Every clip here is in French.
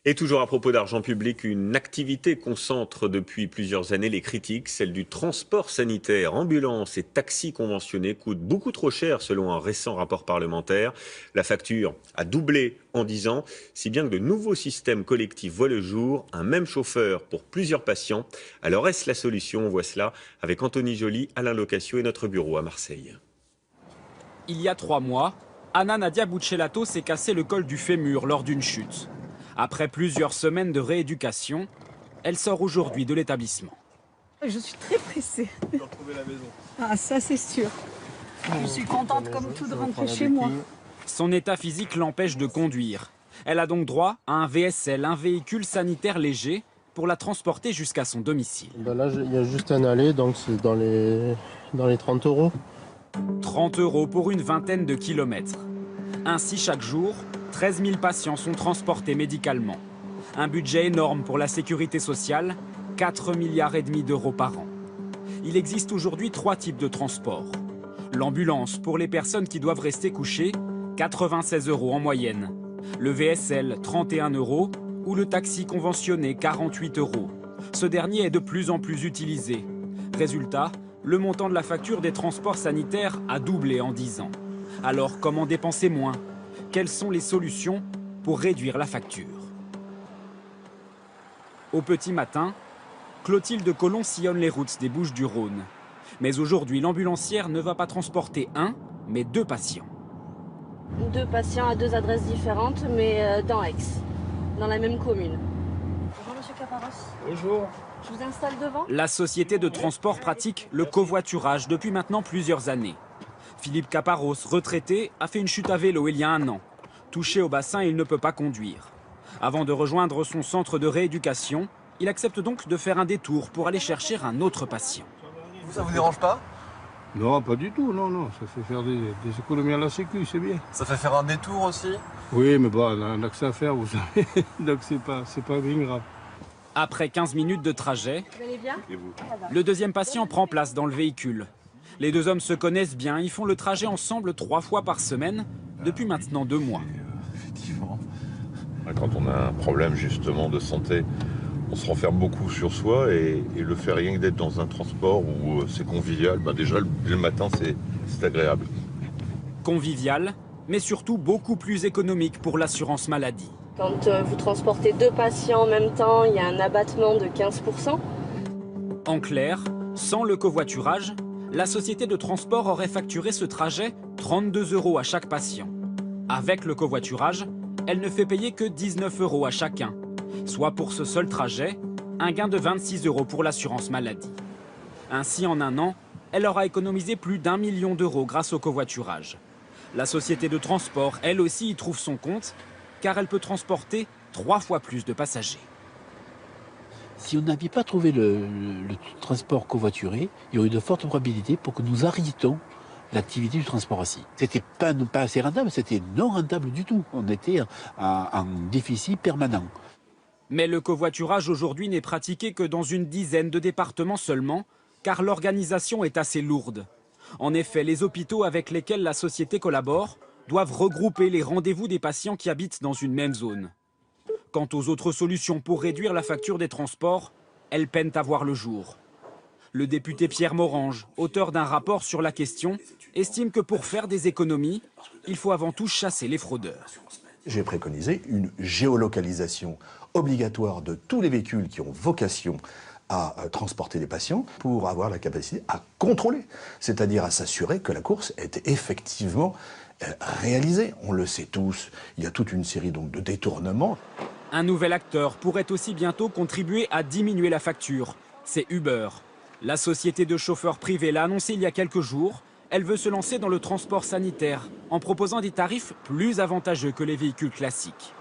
Et toujours à propos d'argent public, une activité concentre depuis plusieurs années les critiques, celle du transport sanitaire. Ambulances et taxis conventionnés coûtent beaucoup trop cher selon un récent rapport parlementaire. La facture a doublé en 10 ans, si bien que de nouveaux systèmes collectifs voient le jour, un même chauffeur pour plusieurs patients. Alors est-ce la solution? On voit cela avec Anthony Joly, Alain Locascio et notre bureau à Marseille. Il y a 3 mois, Anna Nadia Buccellato s'est cassé le col du fémur lors d'une chute. Après plusieurs semaines de rééducation, elle sort aujourd'hui de l'établissement. Je suis très pressée. De retrouver la maison. Ah, ça c'est sûr. Je suis contente comme tout de rentrer chez moi. Son état physique l'empêche de conduire. Elle a donc droit à un VSL, un véhicule sanitaire léger, pour la transporter jusqu'à son domicile. Là, il y a juste un aller, donc c'est dans les 30 €. 30 € pour une vingtaine de kilomètres. Ainsi, chaque jour, 13 000 patients sont transportés médicalement. Un budget énorme pour la sécurité sociale, 4,5 milliards d'euros par an. Il existe aujourd'hui 3 types de transport. L'ambulance pour les personnes qui doivent rester couchées, 96 € en moyenne. Le VSL, 31 € ou le taxi conventionné, 48 €. Ce dernier est de plus en plus utilisé. Résultat, le montant de la facture des transports sanitaires a doublé en 10 ans. Alors, comment dépenser moins? Quelles sont les solutions pour réduire la facture? Au petit matin, Clotilde Colomb sillonne les routes des Bouches-du-Rhône. Mais aujourd'hui, l'ambulancière ne va pas transporter un, mais 2 patients. 2 patients à 2 adresses différentes, mais dans Aix, dans la même commune. Bonjour Monsieur Caparros. Bonjour. Je vous installe devant. La société de transport pratique le covoiturage depuis maintenant plusieurs années. Philippe Caparros, retraité, a fait une chute à vélo il y a 1 an. Touché au bassin, il ne peut pas conduire. Avant de rejoindre son centre de rééducation, il accepte donc de faire un détour pour aller chercher un autre patient. Ça vous dérange pas? Non, pas du tout, non. Ça fait faire des économies à la sécu, c'est bien. Ça fait faire un détour aussi? Oui, mais bon, on a que ça à faire, vous savez. Donc c'est pas bien grave. Après 15 minutes de trajet, Vous allez bien? le deuxième patient prend place dans le véhicule. Les 2 hommes se connaissent bien, ils font le trajet ensemble 3 fois par semaine, depuis maintenant 2 mois. Effectivement. Quand on a un problème justement de santé, on se renferme beaucoup sur soi et le fait rien que d'être dans un transport où c'est convivial, déjà le matin c'est agréable. Convivial, mais surtout beaucoup plus économique pour l'assurance maladie. Quand vous transportez 2 patients en même temps, il y a un abattement de 15%. En clair, sans le covoiturage, la société de transport aurait facturé ce trajet 32 € à chaque patient. Avec le covoiturage, elle ne fait payer que 19 € à chacun, soit pour ce seul trajet, un gain de 26 € pour l'assurance maladie. Ainsi, en 1 an, elle aura économisé plus d'1 million d'euros grâce au covoiturage. La société de transport, elle aussi, y trouve son compte, car elle peut transporter 3 fois plus de passagers. Si on n'avait pas trouvé le transport covoituré, il y aurait de fortes probabilités pour que nous arrêtions l'activité du transport assis. C'était pas assez rentable, c'était non rentable du tout. On était en déficit permanent. Mais le covoiturage aujourd'hui n'est pratiqué que dans une dizaine de départements seulement, car l'organisation est assez lourde. En effet, les hôpitaux avec lesquels la société collabore doivent regrouper les rendez-vous des patients qui habitent dans une même zone. Quant aux autres solutions pour réduire la facture des transports, elles peinent à voir le jour. Le député Pierre Morange, auteur d'un rapport sur la question, estime que pour faire des économies, il faut avant tout chasser les fraudeurs. J'ai préconisé une géolocalisation obligatoire de tous les véhicules qui ont vocation à transporter les patients pour avoir la capacité à contrôler, c'est-à-dire à s'assurer que la course était effectivement réalisée. On le sait tous, il y a toute une série donc de détournements. Un nouvel acteur pourrait aussi bientôt contribuer à diminuer la facture. C'est Uber. La société de chauffeurs privés l'a annoncé il y a quelques jours. Elle veut se lancer dans le transport sanitaire en proposant des tarifs plus avantageux que les véhicules classiques.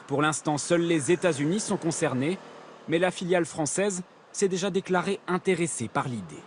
Pour l'instant, seuls les États-Unis sont concernés, mais la filiale française s'est déjà déclarée intéressée par l'idée.